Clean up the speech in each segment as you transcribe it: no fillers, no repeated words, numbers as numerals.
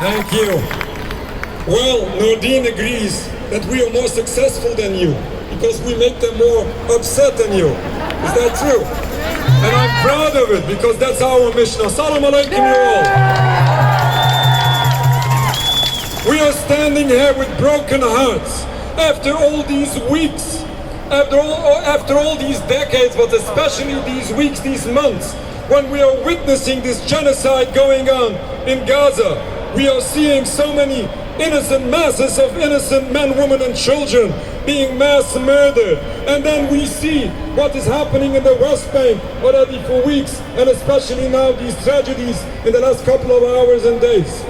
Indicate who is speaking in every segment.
Speaker 1: Thank you. Well, Nordine agrees that we are more successful than you because we make them more upset than you. Is that true? And I'm proud of it because that's our mission. Assalamu alaikum, you all. We are standing here with broken hearts after all these weeks, after all these decades, but especially these weeks, these months, when we are witnessing this genocide going on in Gaza. We are seeing so many innocent masses of innocent men, women and children being mass murdered. And then we see what is happening in the West Bank already for weeks, and especially now these tragedies in the last couple of hours and days.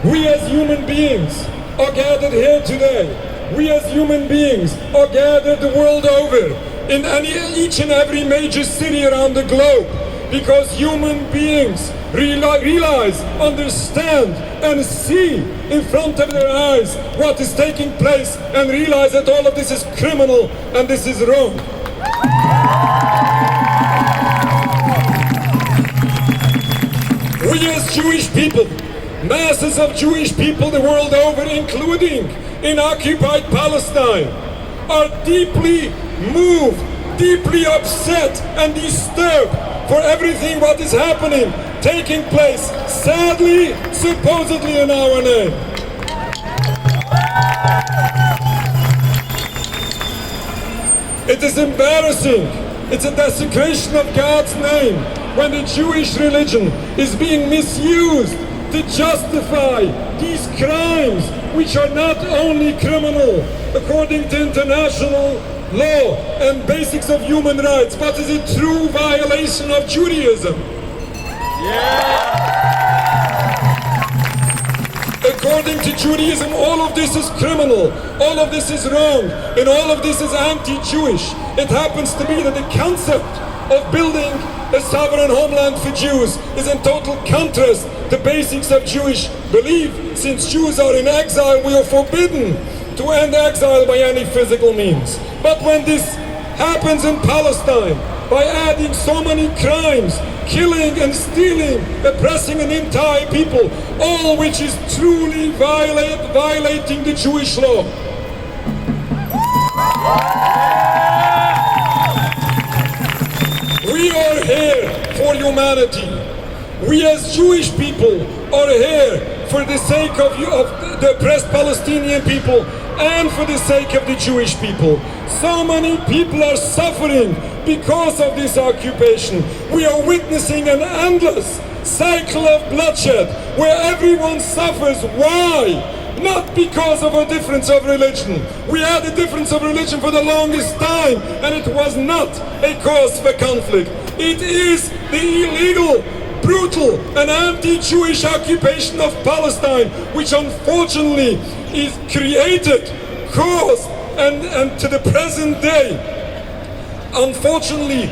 Speaker 1: We as human beings are gathered here today. We as human beings are gathered the world over in each and every major city around the globe because human beings realize, understand and see in front of their eyes what is taking place and realize that all of this is criminal and this is wrong. We as Jewish people, masses of Jewish people the world over, including in occupied Palestine, are deeply moved, deeply upset and disturbed for everything what is happening, taking place, sadly, supposedly in our name. It is embarrassing. It's a desecration of God's name when the Jewish religion is being misused to justify these crimes, which are not only criminal according to international law and basics of human rights, but is a true violation of Judaism. According to Judaism, all of this is criminal, all of this is wrong, and all of this is anti-Jewish. It happens to be that the concept of building a sovereign homeland for Jews is in total contrast to basics of Jewish belief. Since Jews are in exile, we are forbidden to end exile by any physical means. But when this happens in Palestine, by adding so many crimes, killing and stealing, oppressing an entire people, all which is truly violating the Jewish law. We are here for humanity. We as Jewish people are here for the sake of the oppressed Palestinian people and for the sake of the Jewish people. So many people are suffering because of this occupation. We are witnessing an endless cycle of bloodshed where everyone suffers. Why? Not because of a difference of religion. We had a difference of religion for the longest time, and it was not a cause for conflict. It is the illegal, brutal and anti-Jewish occupation of Palestine, which unfortunately is created, caused, and to the present day, unfortunately,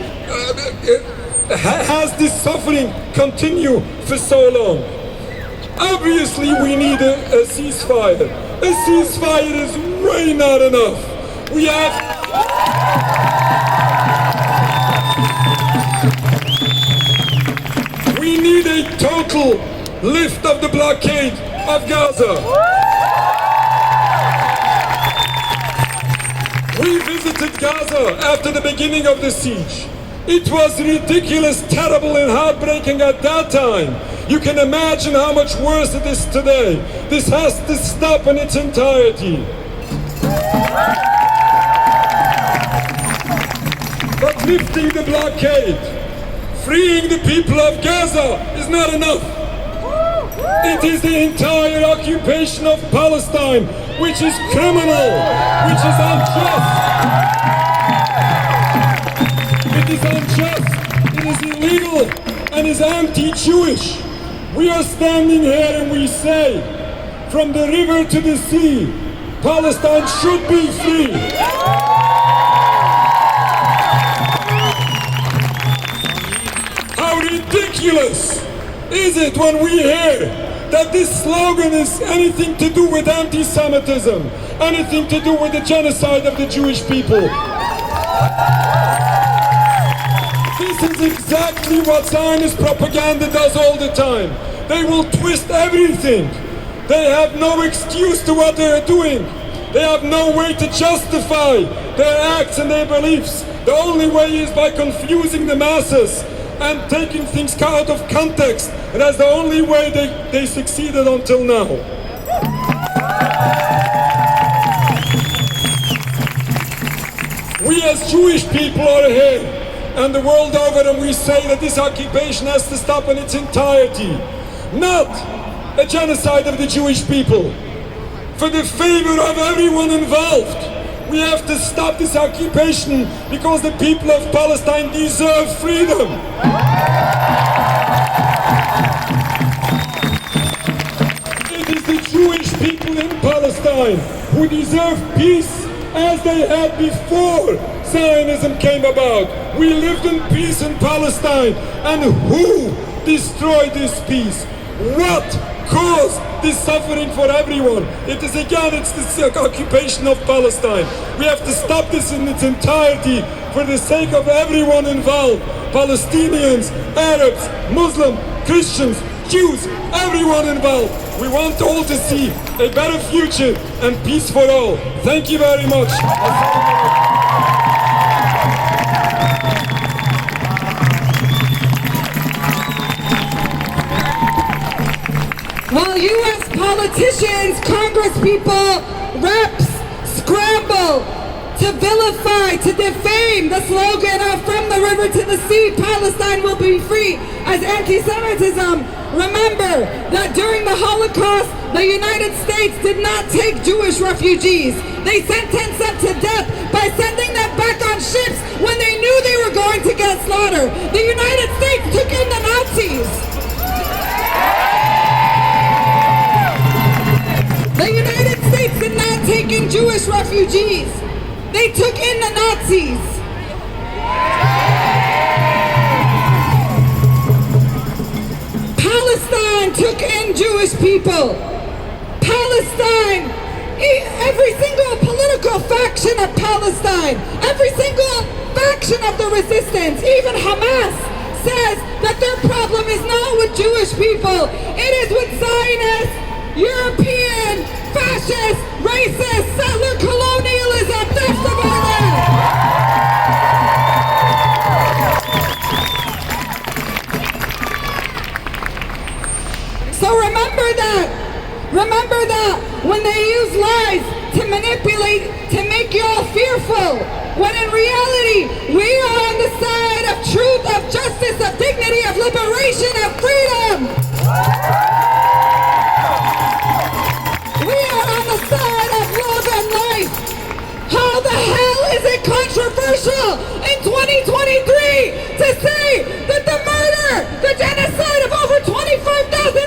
Speaker 1: has this suffering continue for so long. Obviously, we need a ceasefire. A ceasefire is way not enough. We need a total lift of the blockade of Gaza. We visited Gaza after the beginning of the siege. It was ridiculous, terrible and heartbreaking at that time. You can imagine how much worse it is today. This has to stop in its entirety. But lifting the blockade, freeing the people of Gaza is not enough. It is the entire occupation of Palestine, which is criminal, which is unjust. It is unjust, it is illegal, and is anti-Jewish. We are standing here and we say, from the river to the sea, Palestine should be free. How ridiculous is it when we hear that this slogan is anything to do with anti-Semitism, anything to do with the genocide of the Jewish people. This is exactly what Zionist propaganda does all the time. they will twist everything. They have no excuse to what they are doing. They have no way to justify their acts and their beliefs. The only way is by confusing the masses and taking things out of context. And that's the only way they succeeded until now. We as Jewish people are here and the world over, and we say that this occupation has to stop in its entirety. Not a genocide of the Jewish people. For the favor of everyone involved, we have to stop this occupation because the people of Palestine deserve freedom. It is the Jewish people in Palestine who deserve peace as they had before Zionism came about. We lived in peace in Palestine, and who destroyed this peace? What caused this suffering for everyone? It is again, it's the occupation of Palestine. We have to stop this in its entirety for the sake of everyone involved. Palestinians, Arabs, Muslims, Christians, Jews, everyone involved. We want all to see a better future and peace for all. Thank you very much.
Speaker 2: While U.S. politicians, congresspeople, reps scramble to vilify, to defame the slogan of "From the river to the sea, Palestine will be free" as anti-Semitism, remember that during the Holocaust, the United States did not take Jewish refugees. They sentenced them to death by sending them back on ships when they knew they were going to get slaughtered. The United States took in the Nazis. The United States did not take in Jewish refugees. They took in the Nazis. Palestine took in Jewish people. Palestine, every single political faction of Palestine, every single faction of the resistance, even Hamas, says that their problem is not with Jewish people. It is with Zionists, European, fascist, racist, settler colonialism, theft of our land. So remember that when they use lies to manipulate, to make you all fearful, when in reality, we are on the side of truth, of justice, of dignity, of liberation, of freedom. We are on the side of love and life. How the hell is it controversial in 2023 to say that the murder, the genocide of over 25,000